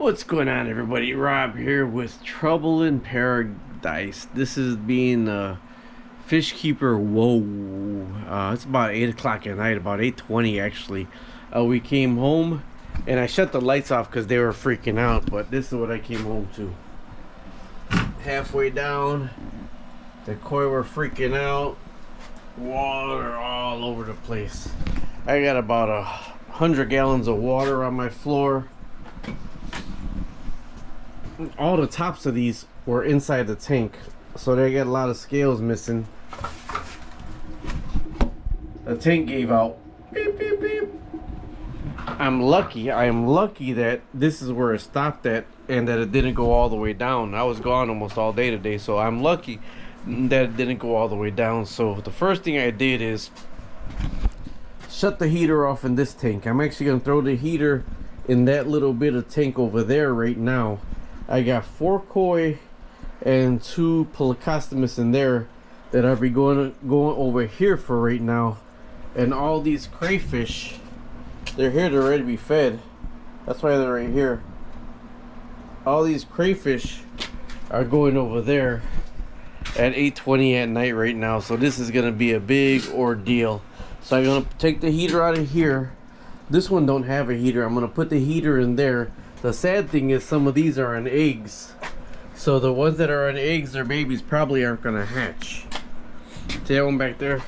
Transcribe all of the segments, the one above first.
What's going on, everybody? Rob here with Trouble in Paradise. This is being fish keeper. Whoa, it's about 8 o'clock at night, about 8:20 actually. We came home and I shut the lights off because they were freaking out, but this is what I came home to. Halfway down, the koi were freaking out, water all over the place. I got about 100 gallons of water on my floor. All the tops of these were inside the tank, so they got a lot of scales missing. The tank gave out. Beep, beep, beep. I am lucky that this is where it stopped at and that it didn't go all the way down. I was gone almost all day today, so I'm lucky that it didn't go all the way down. So the first thing I did is shut the heater off in this tank. I'm actually going to throw the heater in that little bit of tank over there right now. I got 4 koi and 2 Pelacostomus in there that I'll be going over here for right now. And all these crayfish, they're here, they're ready to be fed. That's why they're right here. All these crayfish are going over there at 8:20 at night right now. So this is gonna be a big ordeal. So I'm gonna take the heater out of here. This one don't have a heater. I'm gonna put the heater in there. The sad thing is some of these are on eggs. So the ones that are on eggs, their babies probably aren't gonna hatch. See that one back there?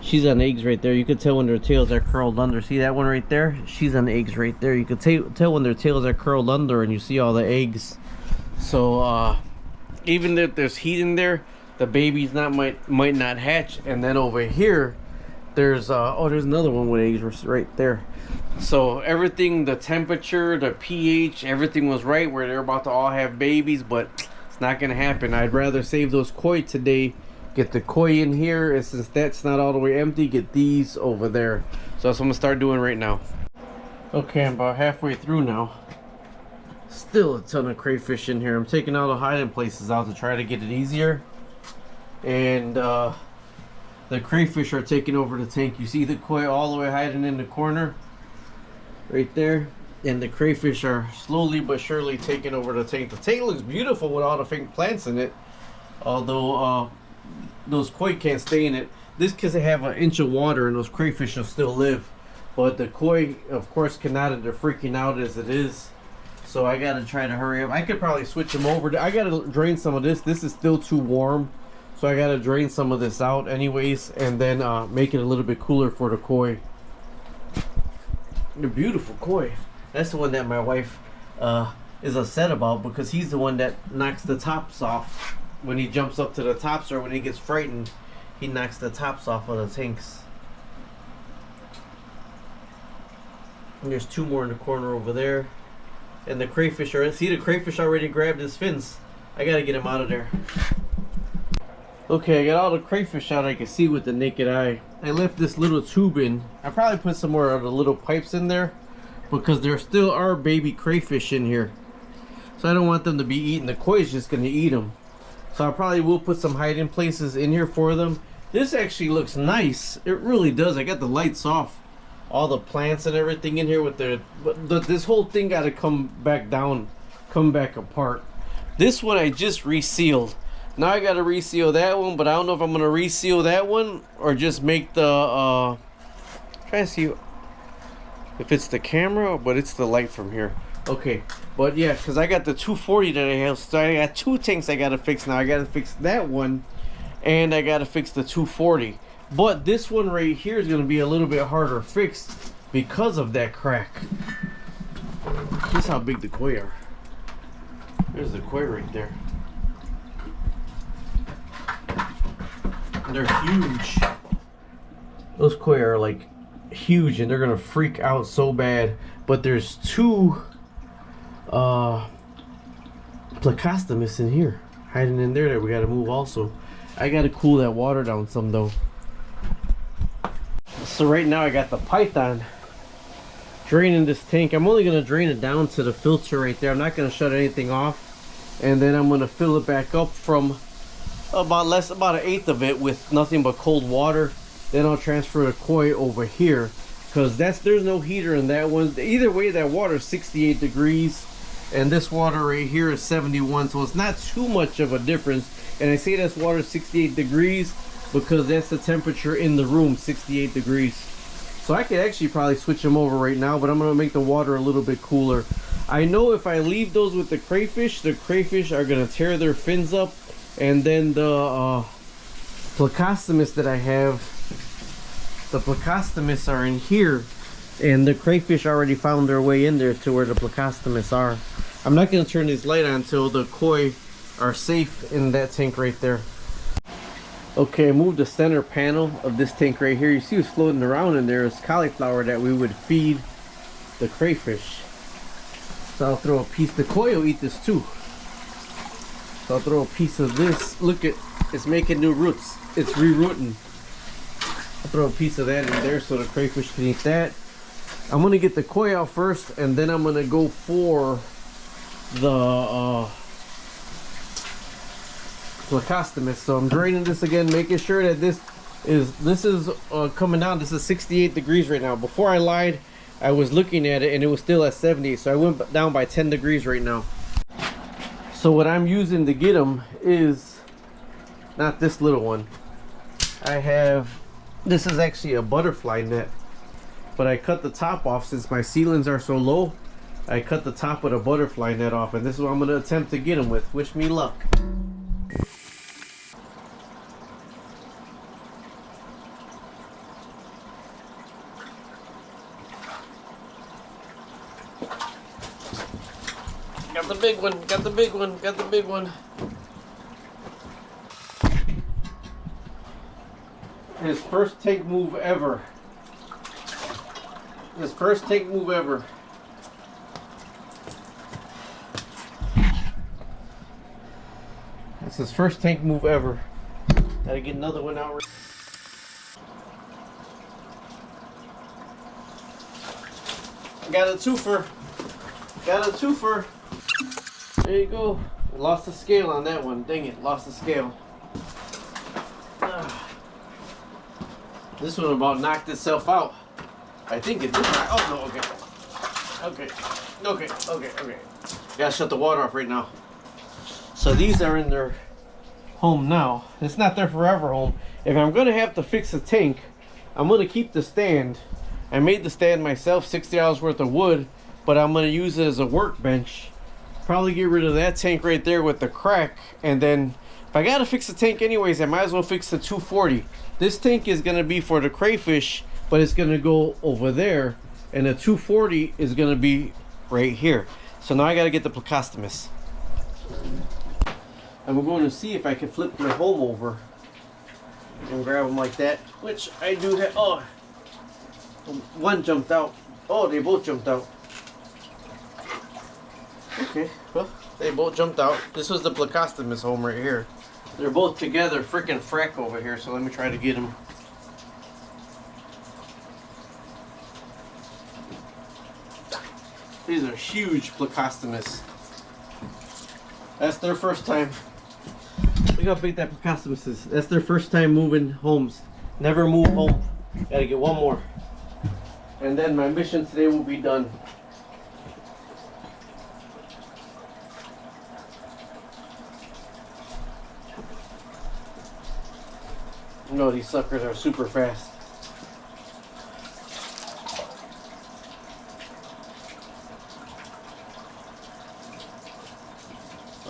She's on eggs right there. You can tell when their tails are curled under. See that one right there? She's on eggs right there. You can tell when their tails are curled under and you see all the eggs. So even if there's heat in there, the babies might not hatch. And then over here, there's there's another one with eggs right there. So everything, the temperature, the pH, everything was right where they're about to all have babies, but it's not gonna happen. I'd rather save those koi today, get the koi in here, and since that's not all the way empty, get these over there. So that's what I'm gonna start doing right now. Okay, I'm about halfway through now. Still a ton of crayfish in here. I'm taking all the hiding places out to try to get it easier. And the crayfish are taking over the tank. You see the koi all the way hiding in the corner right there, and the crayfish are slowly but surely taking over the tank. The tank looks beautiful with all the fake plants in it, although those koi can't stay in it. This because they have 1 inch of water and those crayfish will still live, but the koi of course cannot, and they're freaking out as it is. So I gotta try to hurry up. I could probably switch them over. I gotta drain some of this. This is still too warm, so I gotta drain some of this out anyways, and then make it a little bit cooler for the koi. They're beautiful koi. That's the one that my wife is upset about, because he's the one that knocks the tops off when he jumps up to the tops, or when he gets frightened, he knocks the tops off of the tanks. And there's 2 more in the corner over there, and the crayfish are. See, the crayfish already grabbed his fins. I gotta get him out of there. Okay, I got all the crayfish out I can see with the naked eye. I left this little tube in. I probably put some more of the little pipes in there because there still are baby crayfish in here. So I don't want them to be eaten. The koi is just going to eat them. So I probably will put some hiding places in here for them. This actually looks nice. It really does. I got the lights off. All the plants and everything in here with this whole thing got to come back down, come back apart. This one I just resealed. Now I gotta reseal that one, but I don't know if I'm gonna reseal that one or just make the try to see if it's the camera, but it's the light from here. Okay, but yeah, because I got the 240 that I have, so I got 2 tanks I gotta fix now. I gotta fix that one, and I gotta fix the 240. But this one right here is gonna be a little bit harder fixed because of that crack. Here's how big the koi are. There's the koi right there. They're huge. Those koi are like huge, and they're gonna freak out so bad. But there's 2 Pelacostomus in here, hiding in there, that we gotta move also. I gotta cool that water down some though. So right now I got the python draining this tank. I'm only gonna drain it down to the filter right there. I'm not gonna shut anything off, and then I'm gonna fill it back up from about 1/8 of it with nothing but cold water. Then I'll transfer the koi over here, because there's no heater in that one. Either way, that water is 68 degrees, and this water right here is 71, so it's not too much of a difference. And I say this water is 68 degrees because that's the temperature in the room, 68 degrees. So I could actually probably switch them over right now, but I'm going to make the water a little bit cooler. I know if I leave those with the crayfish are going to tear their fins up, and then the plecostomus that I have, the plecostomus are in here, and the crayfish already found their way in there to where the plecostomus are. I'm not going to turn this light on until the koi are safe in that tank right there. Okay, I moved the center panel of this tank right here. You see what's floating around in there is cauliflower that we would feed the crayfish. So I'll throw a piece. The koi will eat this too. So I'll throw a piece of this. Look at, it's making new roots. It's re-rooting. I'll throw a piece of that in there so the crayfish can eat that. I'm gonna get the koi out first, and then I'm gonna go for the plecostomus. So I'm draining this again, making sure that this is coming down. This is 68 degrees right now. Before I lied, I was looking at it and it was still at 70, so I went down by 10 degrees right now. So what I'm using to get them is not this little one. I have, this is actually a butterfly net, but I cut the top off since my ceilings are so low. I cut the top with a butterfly net off, and this is what I'm going to attempt to get them with. Wish me luck. Got the big one, got the big one, got the big one. His first tank move ever. His first tank move ever. That's his first tank move ever. Gotta get another one out. Got a twofer. Got a twofer. There you go. Lost the scale on that one. Dang it, lost the scale. This one about knocked itself out. I think it did. Oh no, okay. Okay. Gotta shut the water off right now. So these are in their home now. It's not their forever home. If I'm gonna have to fix a tank, I'm gonna keep the stand. I made the stand myself, $60 worth of wood, but I'm gonna use it as a workbench. Probably get rid of that tank right there with the crack, and then if I gotta fix the tank anyways, I might as well fix the 240. This tank is gonna be for the crayfish, but it's gonna go over there, and the 240 is gonna be right here. So now I gotta get the plecostomus. And we're going to see if I can flip my home over and grab them like that, which I do have. Oh, one jumped out. Oh, they both jumped out. Okay, well, they both jumped out. This was the plecostomus home right here. They're both together, freaking frack over here, so let me try to get them. These are huge plecostomus. That's their first time. Look how big that plecostomus is. That's their first time moving homes. Never move home. Gotta get one more. And then my mission today will be done. No, these suckers are super fast.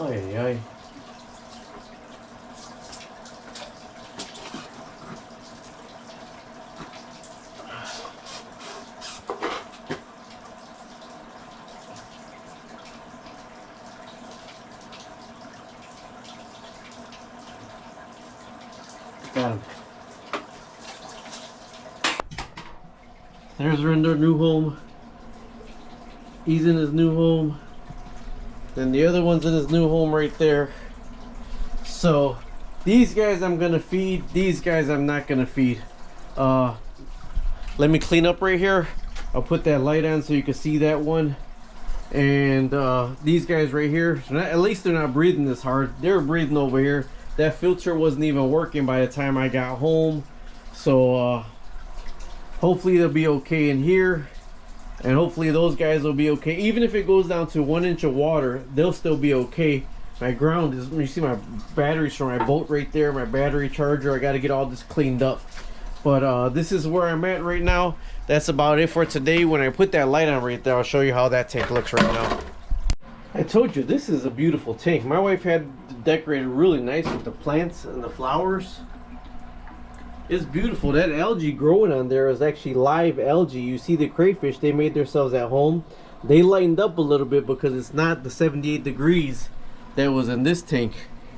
Ay, ay. Got him. There's their new home. He's in his new home. Then the other one's in his new home right there. So these guys I'm gonna feed. These guys I'm not gonna feed. Let me clean up right here. I'll put that light on so you can see that one. And these guys right here, at least they're not breathing this hard. They're breathing over here. That filter wasn't even working by the time I got home. So hopefully they'll be okay in here. And hopefully those guys will be okay. Even if it goes down to 1 inch of water, they'll still be okay. My ground is, you see my batteries for my boat right there, my battery charger. I got to get all this cleaned up. But this is where I'm at right now. That's about it for today. When I put that light on right there, I'll show you how that tank looks right now. I told you, this is a beautiful tank. My wife had decorated really nice with the plants and the flowers. It's beautiful. That algae growing on there is actually live algae. You see the crayfish, they made themselves at home. They lightened up a little bit because it's not the 78 degrees that was in this tank.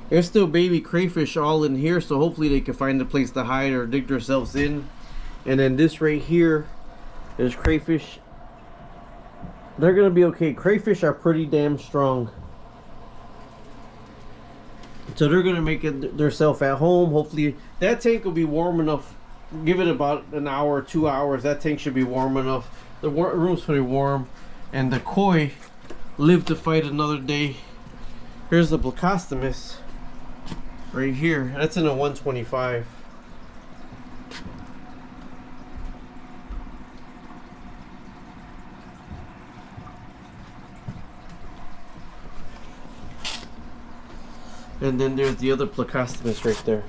There's still baby crayfish all in here, so hopefully they can find a place to hide or dig themselves in. And then this right here, there's crayfish. They're gonna be okay. Crayfish are pretty damn strong, so they're gonna make it themselves at home. Hopefully that tank will be warm enough. Give it about an hour, 2 hours. That tank should be warm enough. The room's pretty warm, and the koi live to fight another day. Here's the Blacostomus right here. That's in a 125. And then there's the other Blacostomus right there.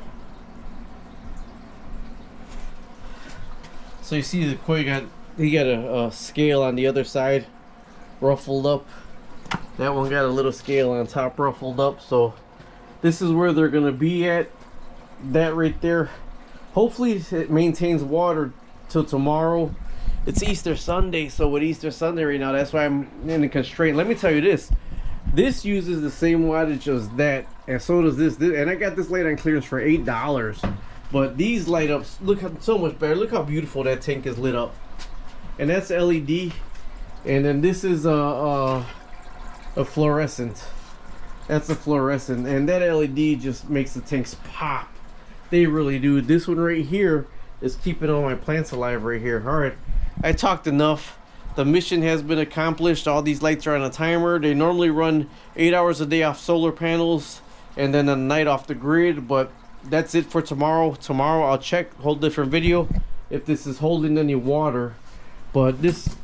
So you see the koi got a scale on the other side, ruffled up. That one got a little scale on top, ruffled up. So this is where they're gonna be at. That right there. Hopefully it maintains water till tomorrow. It's Easter Sunday, so with Easter Sunday right now, that's why I'm in a constraint. Let me tell you this. This uses the same wattage as that, and so does this. And I got this light on clearance for $8. But these light ups look so much better. Look how beautiful that tank is lit up. And that's LED. And then this is a fluorescent. That's a fluorescent, and that LED just makes the tanks pop. They really do. This one right here is keeping all my plants alive right here. All right, I talked enough. The mission has been accomplished. All these lights are on a timer. They normally run 8 hours a day off solar panels and then a night off the grid, but that's it for tomorrow. Tomorrow I'll check, whole different video, if this is holding any water. But this,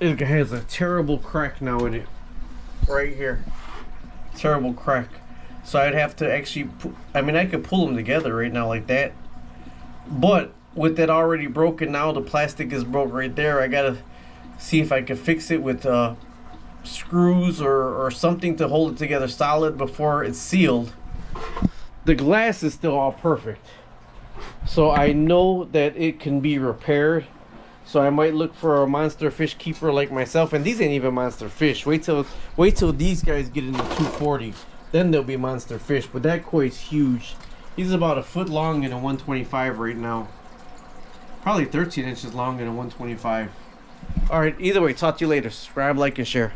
it has a terrible crack now in it right here. Terrible crack. So I'd have to actually I mean, I could pull them together right now like that, but with that already broken now, the plastic is broke right there. I gotta see if I can fix it with screws or something to hold it together solid before it's sealed. The glass is still all perfect, so I know that it can be repaired. So I might look for a monster fish keeper like myself, and these ain't even monster fish. Wait till these guys get into 240, then they'll be monster fish. But that koi is huge. He's about a foot long in a 125 right now, probably 13 inches long in a 125. All right, either way, talk to you later. Subscribe, like, and share.